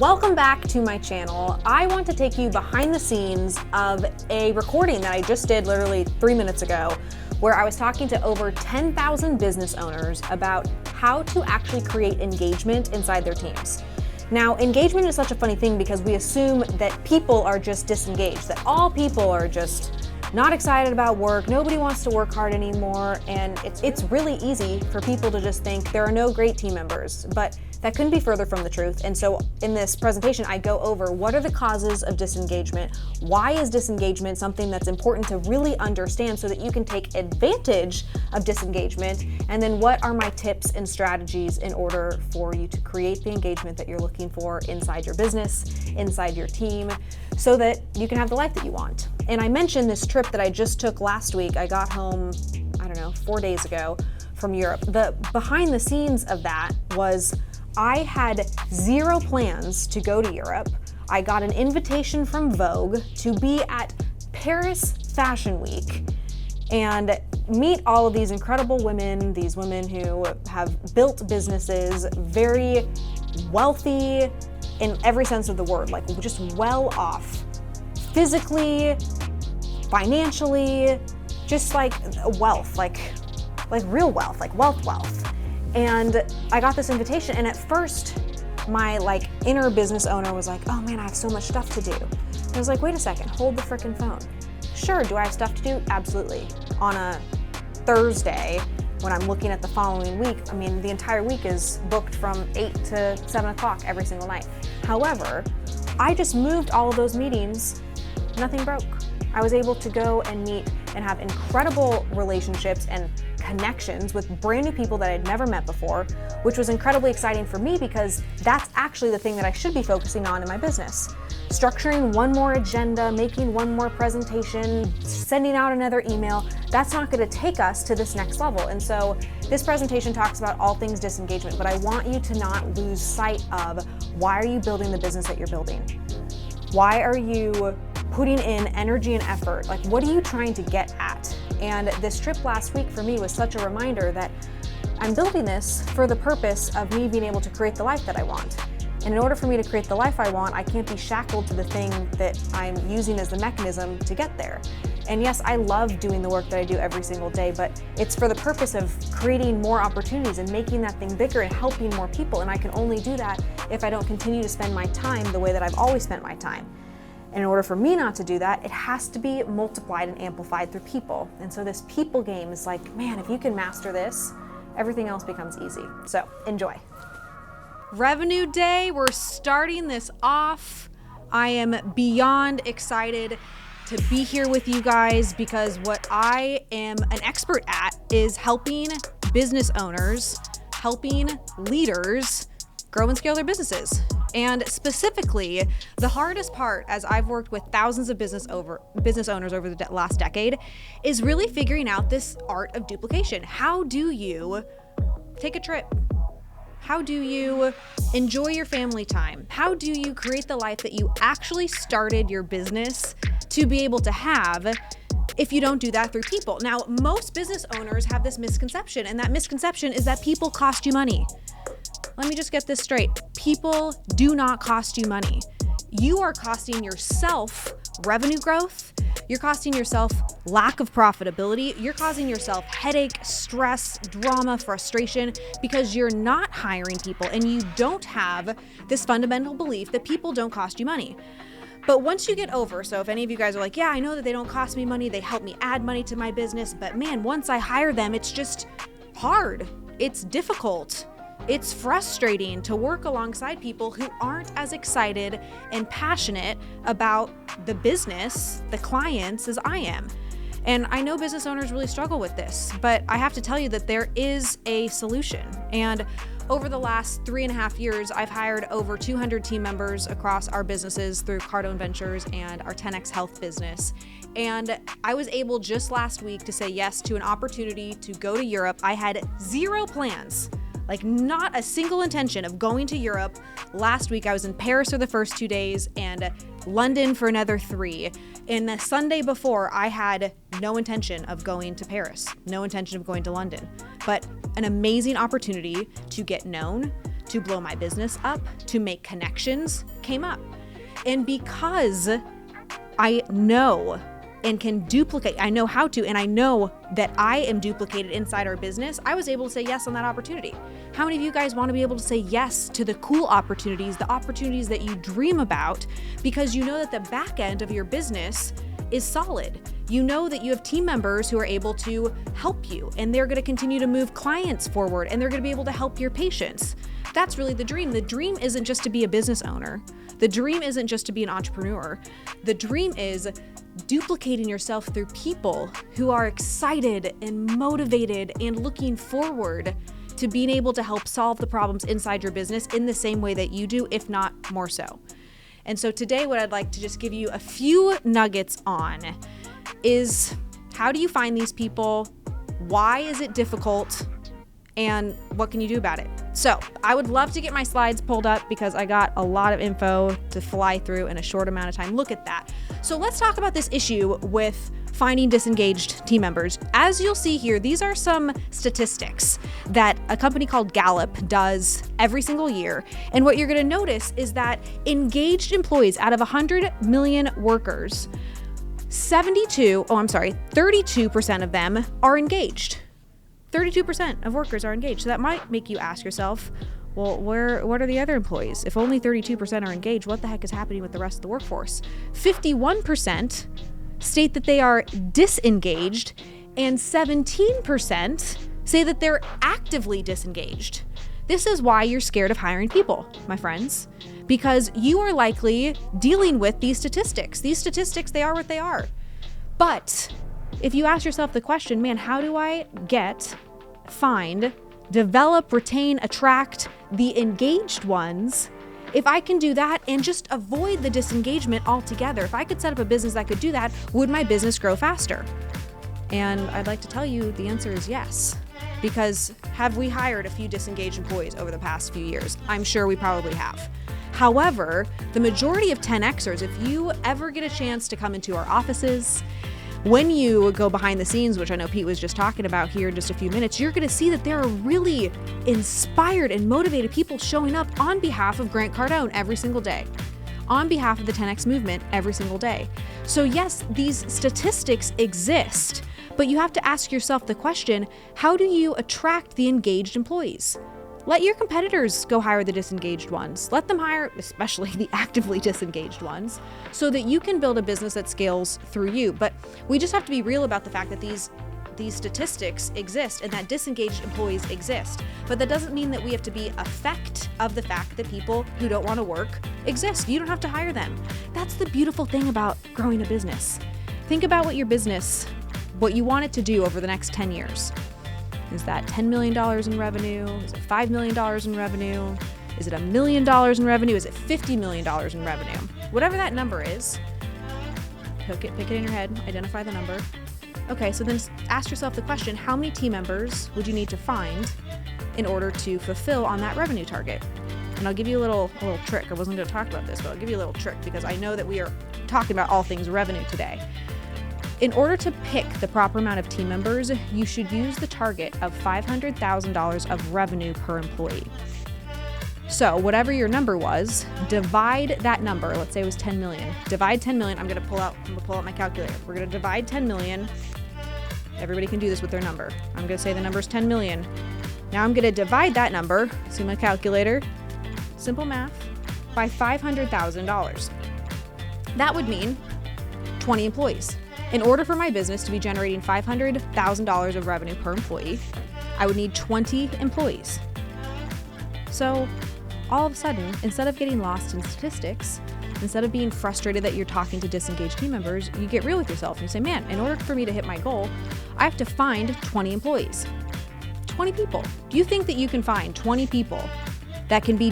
Welcome back to my channel. I want to take you behind the scenes of a recording that I just did literally 3 minutes ago, where I was talking to over 10,000 business owners about how to actually create engagement inside their teams. Now, engagement is such a funny thing because we assume that people are just disengaged, that all people are just not excited about work, nobody wants to work hard anymore, and it's really easy for people to just think there are no great team members, but that couldn't be further from the truth. And so in this presentation, I go over what are the causes of disengagement, why is disengagement something that's important to really understand so that you can take advantage of disengagement, and then what are my tips and strategies in order for you to create the engagement that you're looking for inside your business, inside your team, so that you can have the life that you want. And I mentioned this trip that I just took last week. I got home, 4 days ago from Europe. The behind the scenes of that was I had zero plans to go to Europe. I got an invitation from Vogue to be at Paris Fashion Week and meet all of these incredible women, these women who have built businesses, very wealthy in every sense of the word, like just well off, physically, financially, just like wealth, like real wealth, like wealth. And I got this invitation, and at first my inner business owner was like, oh man, I have so much stuff to do. And I was like, wait a second, hold the frickin' phone. Sure, do I have stuff to do? Absolutely. On a Thursday, when I'm looking at the following week, the entire week is booked from 8 to 7 o'clock every single night. However, I just moved all of those meetings, nothing broke. I was able to go and meet and have incredible relationships and connections with brand new people that I'd never met before, which was incredibly exciting for me because that's actually the thing that I should be focusing on in my business. Structuring one more agenda, making one more presentation, sending out another email, that's not going to take us to this next level. And so this presentation talks about all things disengagement, but I want you to not lose sight of why are you building the business that you're building? Why are you putting in energy and effort? Like, what are you trying to get at? And this trip last week for me was such a reminder that I'm building this for the purpose of me being able to create the life that I want. And in order for me to create the life I want, I can't be shackled to the thing that I'm using as the mechanism to get there. And yes, I love doing the work that I do every single day, but it's for the purpose of creating more opportunities and making that thing bigger and helping more people. And I can only do that if I don't continue to spend my time the way that I've always spent my time. And in order for me not to do that, it has to be multiplied and amplified through people. And so this people game is like, man, if you can master this, everything else becomes easy. So enjoy. Revenue Day, we're starting this off. I am beyond excited to be here with you guys because what I am an expert at is helping business owners, helping leaders grow and scale their businesses. And specifically, the hardest part, as I've worked with thousands of business owners over the last decade, is really figuring out this art of duplication. How do you take a trip? How do you enjoy your family time? How do you create the life that you actually started your business to be able to have if you don't do that through people? Now, most business owners have this misconception, and that misconception is that people cost you money. Let me just get this straight. People do not cost you money. You are costing yourself revenue growth. You're costing yourself lack of profitability. You're causing yourself headache, stress, drama, frustration because you're not hiring people and you don't have this fundamental belief that people don't cost you money. But once you get over, so if any of you guys are like, yeah, I know that they don't cost me money, they help me add money to my business, but man, once I hire them, it's just hard. It's difficult. It's frustrating to work alongside people who aren't as excited and passionate about the business, the clients, as I am. And I know business owners really struggle with this, but I have to tell you that there is a solution. And over the last 3.5 years, I've hired over 200 team members across our businesses through Cardone Ventures and our 10X Health business. And I was able just last week to say yes to an opportunity to go to Europe. I had zero plans. Like not a single intention of going to Europe. Last week I was in Paris for the first 2 days and London for another 3. And the Sunday before I had no intention of going to Paris, no intention of going to London, but an amazing opportunity to get known, to blow my business up, to make connections came up. And because I know and can duplicate, I know how to, and I know that I am duplicated inside our business, I was able to say yes on that opportunity. How many of you guys want to be able to say yes to the cool opportunities, the opportunities that you dream about, because you know that the back end of your business is solid? You know that you have team members who are able to help you, and they're going to continue to move clients forward, and they're going to be able to help your patients. That's really the dream. The dream isn't just to be a business owner. The dream isn't just to be an entrepreneur. The dream is duplicating yourself through people who are excited and motivated and looking forward to being able to help solve the problems inside your business in the same way that you do, if not more so. And so today, what I'd like to just give you a few nuggets on is, how do you find these people? Why is it difficult? And what can you do about it? So I would love to get my slides pulled up because I got a lot of info to fly through in a short amount of time. Look at that. So let's talk about this issue with finding disengaged team members. As you'll see here, these are some statistics that a company called Gallup does every single year. And what you're going to notice is that engaged employees out of 100 million workers, 32% of them are engaged. 32% of workers are engaged. So that might make you ask yourself, well, what are the other employees? If only 32% are engaged, what the heck is happening with the rest of the workforce? 51% state that they are disengaged, and 17% say that they're actively disengaged. This is why you're scared of hiring people, my friends, because you are likely dealing with these statistics. These statistics, they are what they are. But if you ask yourself the question, man, how do I find, develop, retain, attract the engaged ones? If I can do that and just avoid the disengagement altogether, if I could set up a business that could do that, would my business grow faster? And I'd like to tell you the answer is yes. Because have we hired a few disengaged employees over the past few years? I'm sure we probably have. However, the majority of 10Xers, if you ever get a chance to come into our offices, when you go behind the scenes, which I know Pete was just talking about here in just a few minutes, you're going to see that there are really inspired and motivated people showing up on behalf of Grant Cardone every single day, on behalf of the 10X movement every single day. So yes, these statistics exist, but you have to ask yourself the question, how do you attract the engaged employees? Let your competitors go hire the disengaged ones. Let them hire, especially the actively disengaged ones, so that you can build a business that scales through you. But we just have to be real about the fact that these statistics exist and that disengaged employees exist. But that doesn't mean that we have to be effect of the fact that people who don't want to work exist. You don't have to hire them. That's the beautiful thing about growing a business. Think about what your business, what you want it to do over the next 10 years. Is that $10 million in revenue? Is it $5 million in revenue? Is it $1 million in revenue? Is it $50 million in revenue? Whatever that number is, pick it in your head, identify the number. Okay, so then ask yourself the question, how many team members would you need to find in order to fulfill on that revenue target? And I'll give you a little trick. I wasn't going to talk about this, but I'll give you a little trick because I know that we are talking about all things revenue today. In order to pick the proper amount of team members, you should use the target of $500,000 of revenue per employee. So whatever your number was, divide that number. Let's say it was 10 million. Divide 10 million. I'm going to pull out my calculator. We're going to divide 10 million. Everybody can do this with their number. I'm going to say the number is 10 million. Now I'm going to divide that number, see my calculator, simple math, by $500,000. That would mean 20 employees. In order for my business to be generating $500,000 of revenue per employee, I would need 20 employees. So all of a sudden, instead of getting lost in statistics, instead of being frustrated that you're talking to disengaged team members, you get real with yourself and you say, man, in order for me to hit my goal, I have to find 20 employees. 20 people. Do you think that you can find 20 people that can be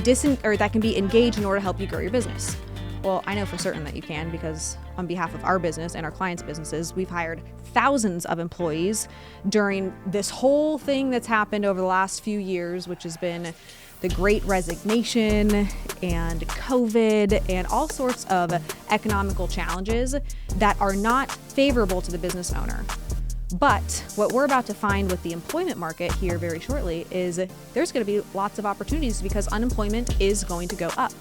engaged in order to help you grow your business? Well, I know for certain that you can, because on behalf of our business and our clients' businesses, we've hired thousands of employees during this whole thing that's happened over the last few years, which has been the Great Resignation and COVID and all sorts of economical challenges that are not favorable to the business owner. But what we're about to find with the employment market here very shortly is there's going to be lots of opportunities because unemployment is going to go up.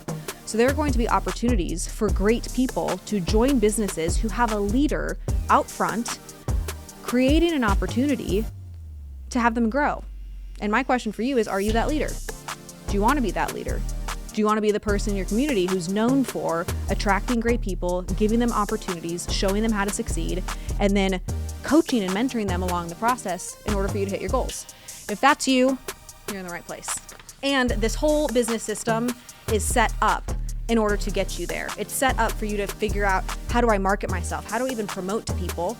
So there are going to be opportunities for great people to join businesses who have a leader out front, creating an opportunity to have them grow. And my question for you is, are you that leader? Do you want to be that leader? Do you want to be the person in your community who's known for attracting great people, giving them opportunities, showing them how to succeed, and then coaching and mentoring them along the process in order for you to hit your goals? If that's you, you're in the right place. And this whole business system is set up in order to get you there. It's set up for you to figure out, how do I market myself? How do I even promote to people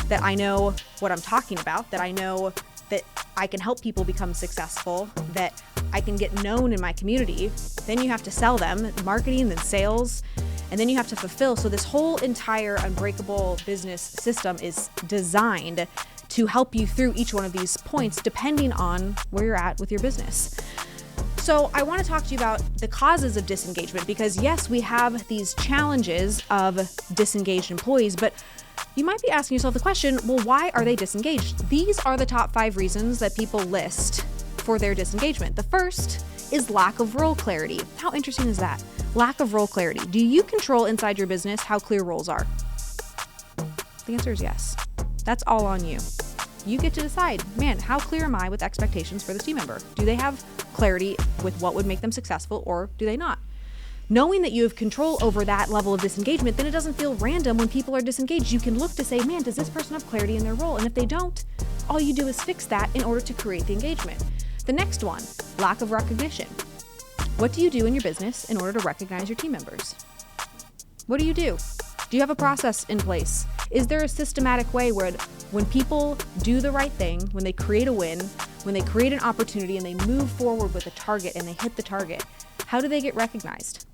that I know what I'm talking about, that I know that I can help people become successful, that I can get known in my community? Then you have to sell them, marketing, then sales, and then you have to fulfill. So this whole entire unbreakable business system is designed to help you through each one of these points depending on where you're at with your business. So I want to talk to you about the causes of disengagement, because yes, we have these challenges of disengaged employees, but you might be asking yourself the question, well, why are they disengaged? These are the top 5 reasons that people list for their disengagement. The first is lack of role clarity. How interesting is that? Lack of role clarity. Do you control inside your business how clear roles are? The answer is yes. That's all on you. You get to decide, man, how clear am I with expectations for the team member? Do they have clarity with what would make them successful, or do they not? Knowing that you have control over that level of disengagement, then it doesn't feel random when people are disengaged. You can look to say, man, does this person have clarity in their role? And if they don't, all you do is fix that in order to create the engagement. The next one, lack of recognition. What do you do in your business in order to recognize your team members? What do? Do you have a process in place? Is there a systematic way where when people do the right thing, when they create a win, when they create an opportunity and they move forward with a target and they hit the target, how do they get recognized?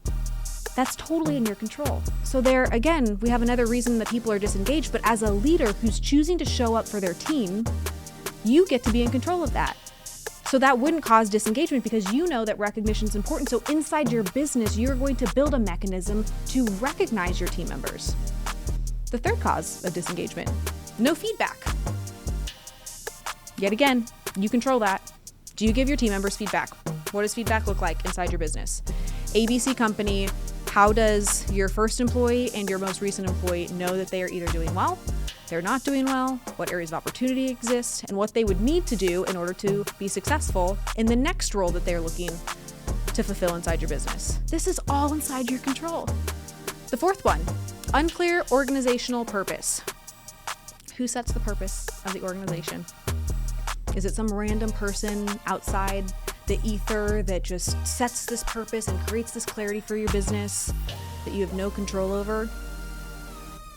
That's totally in your control. So there, again, we have another reason that people are disengaged, but as a leader who's choosing to show up for their team, you get to be in control of that. So that wouldn't cause disengagement because you know that recognition is important. So inside your business, you're going to build a mechanism to recognize your team members. The third cause of disengagement, no feedback. Yet again, you control that. Do you give your team members feedback? What does feedback look like inside your business? ABC company, how does your first employee and your most recent employee know that they are either doing well, they're not doing well, what areas of opportunity exist, and what they would need to do in order to be successful in the next role that they're looking to fulfill inside your business? This is all inside your control. The fourth one, unclear organizational purpose. Who sets the purpose of the organization? Is it some random person outside the ether that just sets this purpose and creates this clarity for your business that you have no control over?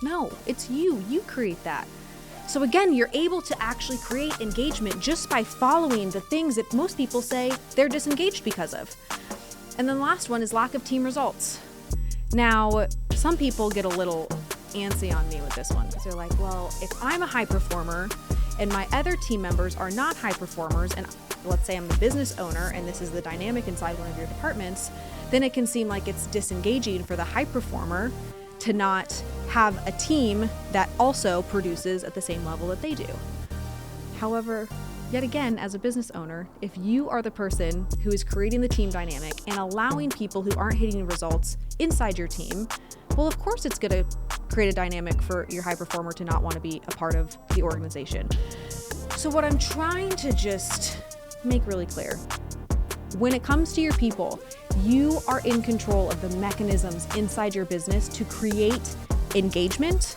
No, it's you. You create that. So again, you're able to actually create engagement just by following the things that most people say they're disengaged because of. And then the last one is lack of team results. Now, some people get a little antsy on me with this one because they're like, well, if I'm a high performer and my other team members are not high performers, and let's say I'm the business owner and this is the dynamic inside one of your departments, then it can seem like it's disengaging for the high performer to not have a team that also produces at the same level that they do. However, yet again, as a business owner, if you are the person who is creating the team dynamic and allowing people who aren't hitting results inside your team, well, of course it's going to create a dynamic for your high performer to not want to be a part of the organization. So what I'm trying to just make really clear, when it comes to your people, you are in control of the mechanisms inside your business to create engagement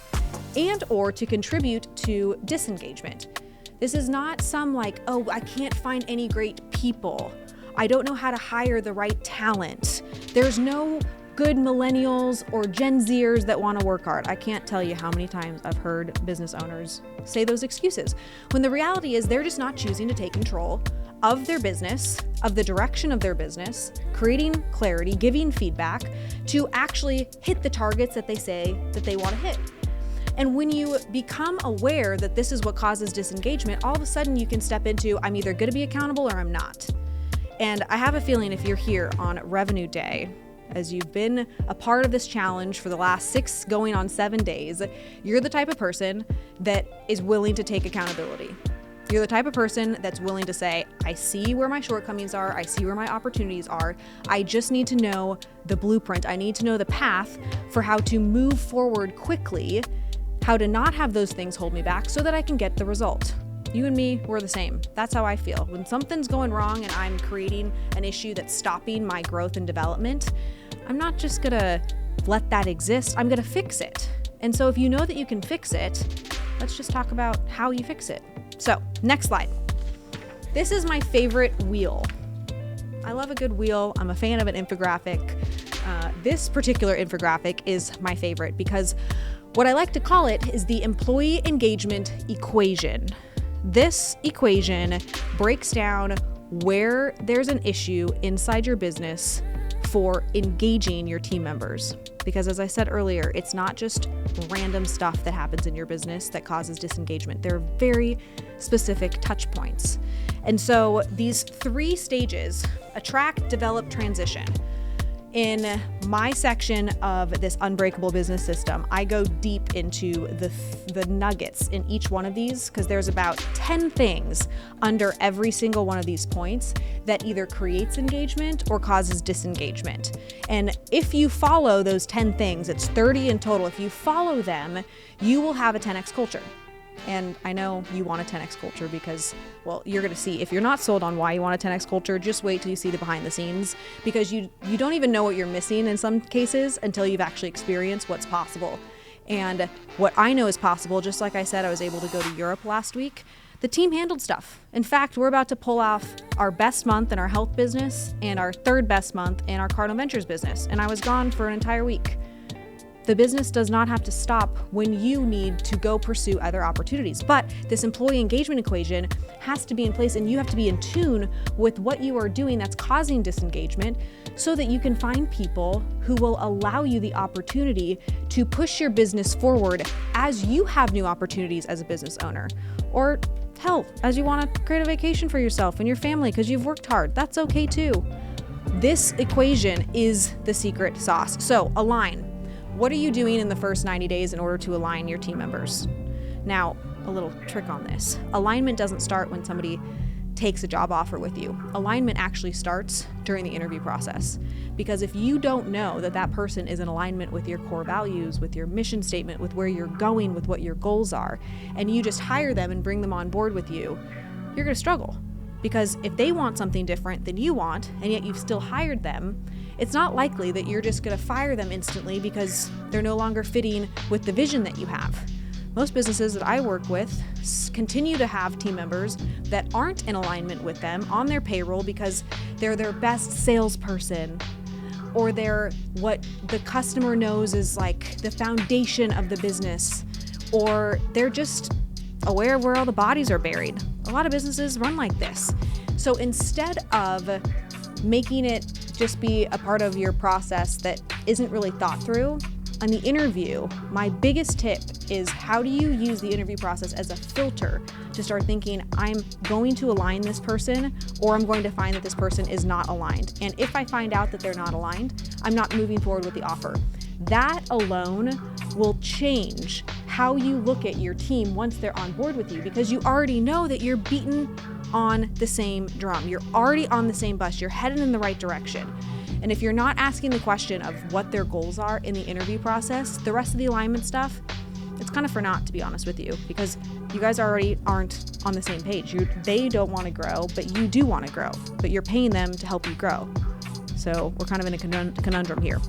and or to contribute to disengagement. This is not some like, oh, I can't find any great people. I don't know how to hire the right talent. There's no good millennials or Gen Zers that want to work hard. I can't tell you how many times I've heard business owners say those excuses, when the reality is they're just not choosing to take control of their business, of the direction of their business, creating clarity, giving feedback to actually hit the targets that they say that they want to hit. And when you become aware that this is what causes disengagement, all of a sudden you can step into, I'm either going to be accountable or I'm not. And I have a feeling if you're here on revenue day, as you've been a part of this challenge for the last 6 going on 7 days, you're the type of person that is willing to take accountability. You're the type of person that's willing to say, I see where my shortcomings are. I see where my opportunities are. I just need to know the blueprint. I need to know the path for how to move forward quickly, how to not have those things hold me back so that I can get the result. You and me, we're the same. That's how I feel. When something's going wrong and I'm creating an issue that's stopping my growth and development, I'm not just gonna let that exist. I'm gonna fix it. And so if you know that you can fix it, let's just talk about how you fix it. So, next slide. This is my favorite wheel. I love a good wheel. I'm a fan of an infographic. This particular infographic is my favorite because what I like to call it is the employee engagement equation. This equation breaks down where there's an issue inside your business for engaging your team members. Because as I said earlier, it's not just random stuff that happens in your business that causes disengagement. There are very specific touch points. And so these 3 stages, attract, develop, transition. In my section of this unbreakable business system, I go deep into the nuggets in each one of these because there's about 10 things under every single one of these points that either creates engagement or causes disengagement. And if you follow those 10 things, it's 30 in total. If you follow them, you will have a 10x culture. And I know you want a 10x culture because, well, you're going to see. If you're not sold on why you want a 10x culture, just wait till you see the behind the scenes because you don't even know what you're missing in some cases until you've actually experienced what's possible. And what I know is possible, just like I said, I was able to go to Europe last week. The team handled stuff. In fact, we're about to pull off our best month in our health business and our 3rd best month in our Cardinal Ventures business. And I was gone for an entire week. The business does not have to stop when you need to go pursue other opportunities. But this employee engagement equation has to be in place and you have to be in tune with what you are doing that's causing disengagement so that you can find people who will allow you the opportunity to push your business forward as you have new opportunities as a business owner. Or hell, as you want to create a vacation for yourself and your family because you've worked hard. That's okay too. This equation is the secret sauce. So align. What are you doing in the first 90 days in order to align your team members? Now, a little trick on this. Alignment doesn't start when somebody takes a job offer with you. Alignment actually starts during the interview process. Because if you don't know that that person is in alignment with your core values, with your mission statement, with where you're going, with what your goals are, and you just hire them and bring them on board with you, you're going to struggle. Because if they want something different than you want, and yet you've still hired them, it's not likely that you're just going to fire them instantly because they're no longer fitting with the vision that you have. Most businesses that I work with continue to have team members that aren't in alignment with them on their payroll because they're their best salesperson, or they're what the customer knows is like the foundation of the business, or they're just aware of where all the bodies are buried. A lot of businesses run like this. So instead of making it just be a part of your process that isn't really thought through, on the interview, my biggest tip is how do you use the interview process as a filter to start thinking, I'm going to align this person, or I'm going to find that this person is not aligned. And if I find out that they're not aligned, I'm not moving forward with the offer. That alone will change how you look at your team once they're on board with you, because you already know that you're beaten on the same drum. You're already on the same bus. You're headed in the right direction. And if you're not asking the question of what their goals are in the interview process, the rest of the alignment stuff, it's kind of for naught, to be honest with you, because you guys already aren't on the same page. They don't want to grow, but you do want to grow, but you're paying them to help you grow. So we're kind of in a conundrum here.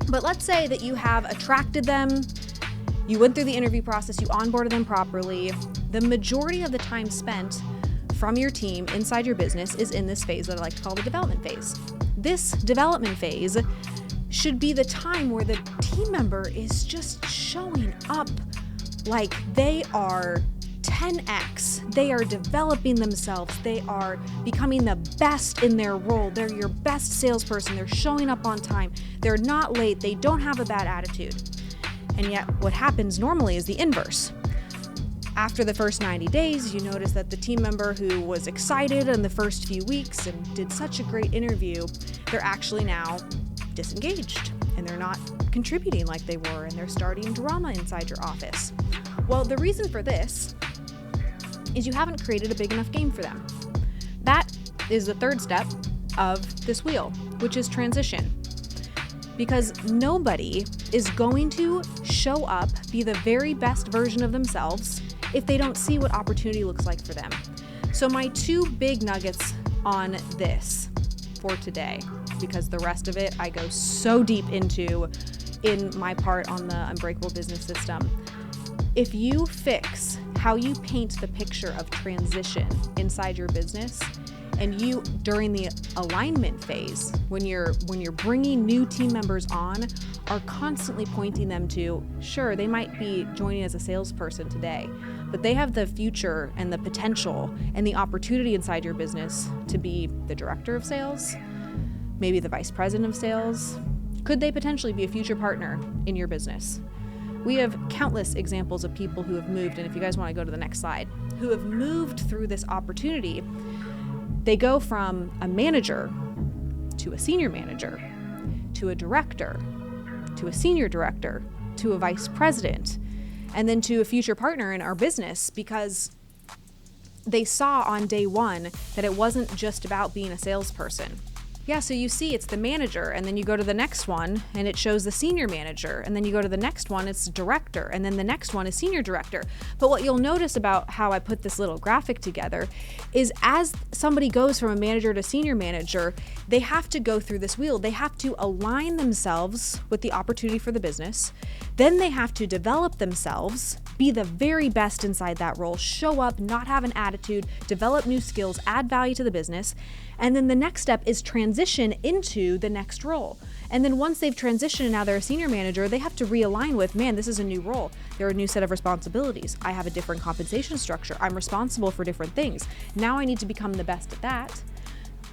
But let's say that you have attracted them, you went through the interview process, you onboarded them properly. The majority of the time spent from your team inside your business is in this phase that I like to call the development phase. This development phase should be the time where the team member is just showing up like they are 10x. They are developing themselves. They are becoming the best in their role. They're your best salesperson. They're showing up on time. They're not late. They don't have a bad attitude. And yet what happens normally is the inverse. After the first 90 days, you notice that the team member who was excited in the first few weeks and did such a great interview, they're actually now disengaged and they're not contributing like they were and they're starting drama inside your office. Well, the reason for this is you haven't created a big enough game for them. That is the third step of this wheel, which is transition. Because nobody is going to show up, be the very best version of themselves if they don't see what opportunity looks like for them. So my two big nuggets on this for today, because the rest of it I go so deep into in my part on the Unbreakable Business System. If you fix how you paint the picture of transition inside your business, and you, during the alignment phase, when you're bringing new team members on, are constantly pointing them to, sure, they might be joining as a salesperson today, but they have the future and the potential and the opportunity inside your business to be the director of sales, maybe the vice president of sales. Could they potentially be a future partner in your business? We have countless examples of people who have moved, and if you guys want to go to the next slide, who have moved through this opportunity. They go from a manager to a senior manager, to a director, to a senior director, to a vice president, and then to a future partner in our business, because they saw on day one that it wasn't just about being a salesperson. Yeah, so you see it's the manager, and then you go to the next one and it shows the senior manager, and then you go to the next one, it's director, and then the next one is senior director. But what you'll notice about how I put this little graphic together is as somebody goes from a manager to senior manager, they have to go through this wheel. They have to align themselves with the opportunity for the business. Then they have to develop themselves, be the very best inside that role, show up, not have an attitude, develop new skills, add value to the business. And then the next step is transition into the next role. And then once they've transitioned and now they're a senior manager, they have to realign with, man, this is a new role. There are a new set of responsibilities. I have a different compensation structure. I'm responsible for different things. Now I need to become the best at that.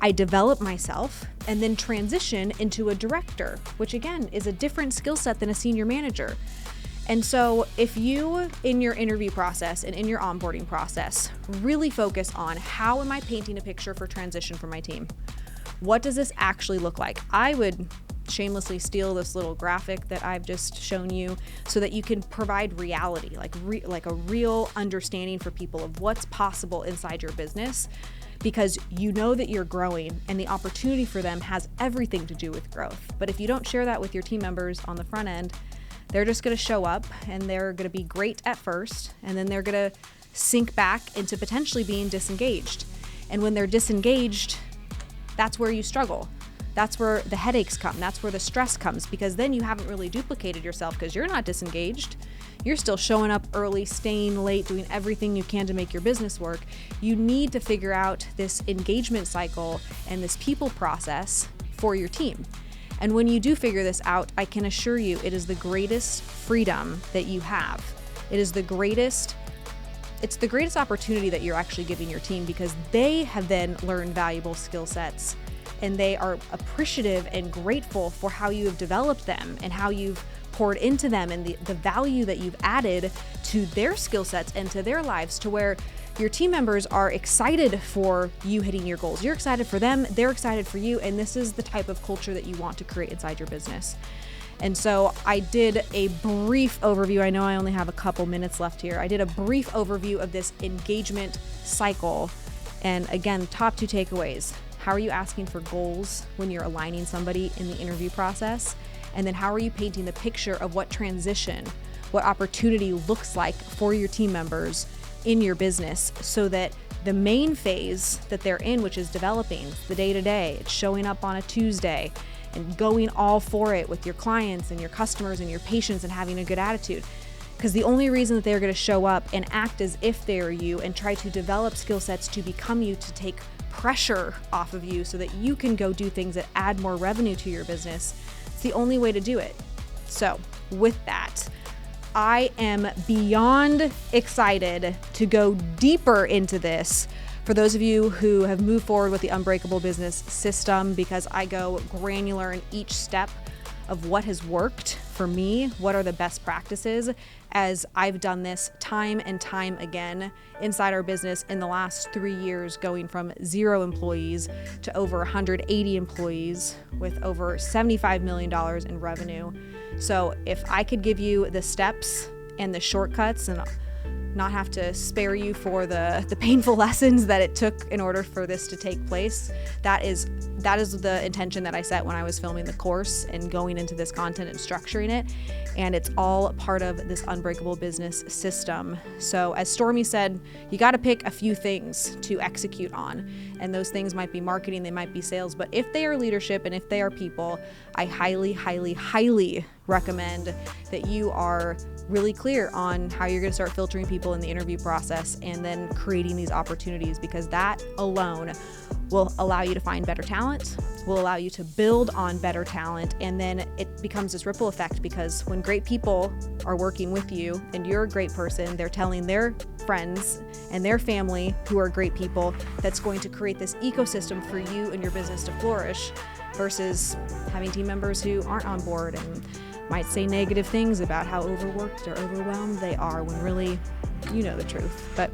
I develop myself and then transition into a director, which again is a different skill set than a senior manager. And so if you, in your interview process and in your onboarding process, really focus on how am I painting a picture for transition for my team? What does this actually look like? I would shamelessly steal this little graphic that I've just shown you so that you can provide reality, like a real understanding for people of what's possible inside your business, because you know that you're growing and the opportunity for them has everything to do with growth. But if you don't share that with your team members on the front end, they're just going to show up and they're going to be great at first, and then they're going to sink back into potentially being disengaged. And when they're disengaged, that's where you struggle. That's where the headaches come. That's where the stress comes, because then you haven't really duplicated yourself because you're not disengaged. You're still showing up early, staying late, doing everything you can to make your business work. You need to figure out this engagement cycle and this people process for your team. And when you do figure this out, I can assure you it is the greatest freedom that you have. It's the greatest opportunity that you're actually giving your team, because they have then learned valuable skill sets and they are appreciative and grateful for how you have developed them and how you've poured into them and the value that you've added to their skill sets and to their lives, to where your team members are excited for you hitting your goals. You're excited for them, they're excited for you, and this is the type of culture that you want to create inside your business. And so I did a brief overview. I know I only have a couple minutes left here. I did a brief overview of this engagement cycle. And again, top two takeaways. How are you asking for goals when you're aligning somebody in the interview process? And then how are you painting the picture of what transition, what opportunity looks like for your team members in your business, so that the main phase that they're in, which is developing the day-to-day, it's showing up on a Tuesday and going all for it with your clients and your customers and your patients and having a good attitude. Because the only reason that they're going to show up and act as if they're you and try to develop skill sets to become you, to take pressure off of you so that you can go do things that add more revenue to your business, it's the only way to do it. So with that, I am beyond excited to go deeper into this for those of you who have moved forward with the Unbreakable Business System, because I go granular in each step of what has worked for me, what are the best practices, as I've done this time and time again inside our business in the last 3 years, going from 0 employees to over 180 employees with over $75 million in revenue. So if I could give you the steps and the shortcuts and not have to spare you for the painful lessons that it took in order for this to take place, that is the intention that I set when I was filming the course and going into this content and structuring it. And it's all part of this unbreakable business system. So as Stormy said, you got to pick a few things to execute on. And those things might be marketing, they might be sales, but if they are leadership and if they are people, I highly, highly, highly recommend that you are really clear on how you're going to start filtering people in the interview process and then creating these opportunities, because that alone will allow you to find better talent, will allow you to build on better talent, and then it becomes this ripple effect, because when great people are working with you and you're a great person, they're telling their friends and their family who are great people. That's going to create this ecosystem for you and your business to flourish, versus having team members who aren't on board and might say negative things about how overworked or overwhelmed they are, when really you know the truth. But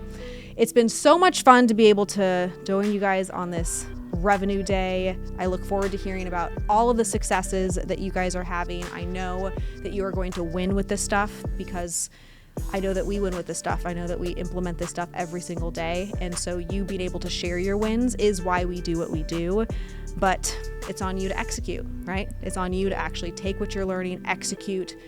it's been so much fun to be able to join you guys on this revenue day. I look forward to hearing about all of the successes that you guys are having. I know that you are going to win with this stuff, because I know that we win with this stuff. I know that we implement this stuff every single day. And so you being able to share your wins is why we do what we do. But it's on you to execute, right? It's on you to actually take what you're learning, execute,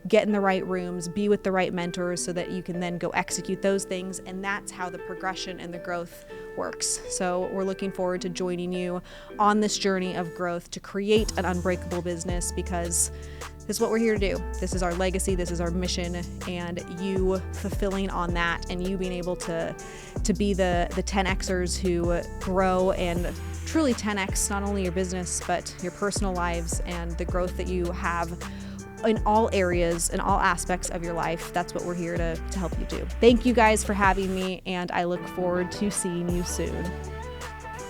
get in the right rooms, be with the right mentors, so that you can then go execute those things. And that's how the progression and the growth works. So we're looking forward to joining you on this journey of growth to create an unbreakable business, because this is what we're here to do. This is our legacy, this is our mission, and you fulfilling on that, and you being able to be the 10Xers who grow and truly 10X not only your business, but your personal lives and the growth that you have in all areas, in all aspects of your life. That's what we're here to help you do. Thank you guys for having me, and I look forward to seeing you soon.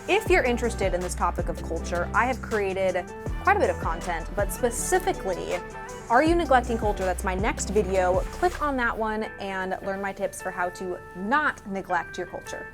If you're interested in this topic of culture, I have created quite a bit of content, but specifically, are you neglecting culture? That's my next video. Click on that one and learn my tips for how to not neglect your culture.